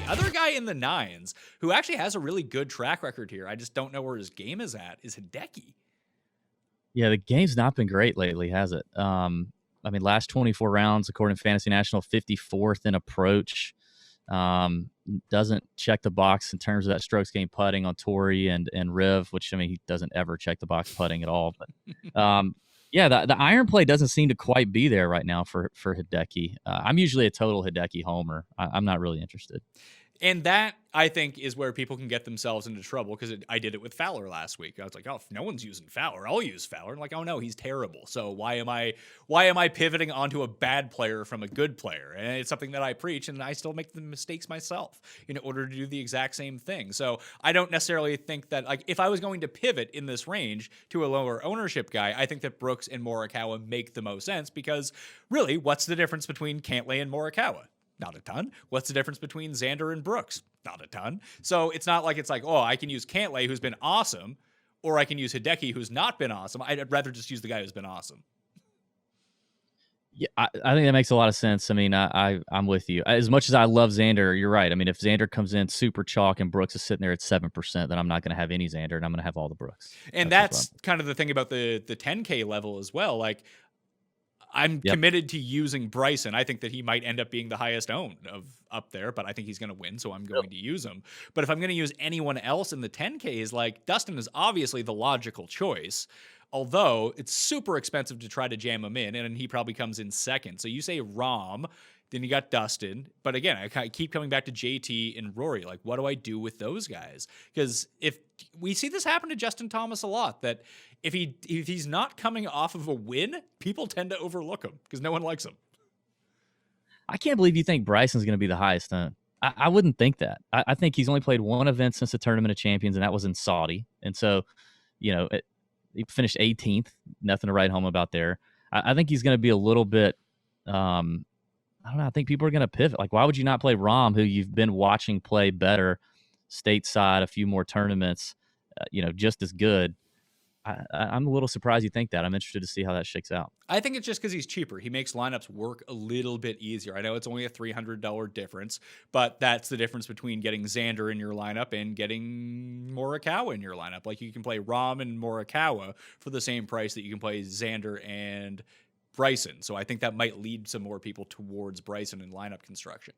The other guy in the nines who actually has a really good track record here, I just don't know where his game is at, is Hideki. Yeah, the game's not been great lately, has it? I mean, last 24 rounds, according to Fantasy National, 54th in approach. Doesn't check the box in terms of that strokes gained putting on Torrey and Riv, which, I mean, he doesn't ever check the box putting at all. But yeah, the iron play doesn't seem to quite be there right now for Hideki. I'm usually a total Hideki homer. I'm not really interested. And that, I think, is where people can get themselves into trouble, because I did it with Fowler last week. I was like, oh, if no one's using Fowler, I'll use Fowler. And like, oh no, he's terrible. So why am I pivoting onto a bad player from a good player? And it's something that I preach, and I still make the mistakes myself in order to do the exact same thing. So I don't necessarily think that, like, if I was going to pivot in this range to a lower ownership guy, I think that Brooks and Morikawa make the most sense, because really, what's the difference between Cantlay and Morikawa? Not a ton. What's the difference between Xander and Brooks? Not a ton. So it's not like it's like, oh, I can use Cantlay, who's been awesome, or I can use Hideki, who's not been awesome. I'd rather just use the guy who's been awesome. Yeah, I think that makes a lot of sense. I mean, I'm with you. As much as I love Xander, you're right. I mean, if Xander comes in super chalk and Brooks is sitting there at 7%, then I'm not going to have any Xander, and I'm going to have all the Brooks. And that's kind of the thing about the 10K level as well. Like, I'm committed to using Bryson. I think that he might end up being the highest owned of up there, but I think he's going to win, so I'm going to use him. But if I'm going to use anyone else in the 10Ks, like, Dustin is obviously the logical choice, although it's super expensive to try to jam him in, and he probably comes in second. So you say Rahm, then you got Dustin. But again, I keep coming back to JT and Rory. Like, what do I do with those guys? Because if we see this happen to Justin Thomas a lot, that if he's not coming off of a win, people tend to overlook him because no one likes him. I can't believe you think Bryson's going to be the highest owned. I wouldn't think that. I think he's only played one event since the Tournament of Champions, and that was in Saudi. And so, you know, he finished 18th. Nothing to write home about there. I think he's going to be a little bit I don't know. I think people are going to pivot. Like, why would you not play Rahm, who you've been watching play better stateside, a few more tournaments, just as good? I'm a little surprised you think that. I'm interested to see how that shakes out. I think it's just because he's cheaper. He makes lineups work a little bit easier. I know it's only a $300 difference, but that's the difference between getting Xander in your lineup and getting Morikawa in your lineup. Like, you can play Rahm and Morikawa for the same price that you can play Xander and Bryson. So I think that might lead some more people towards Bryson in lineup construction.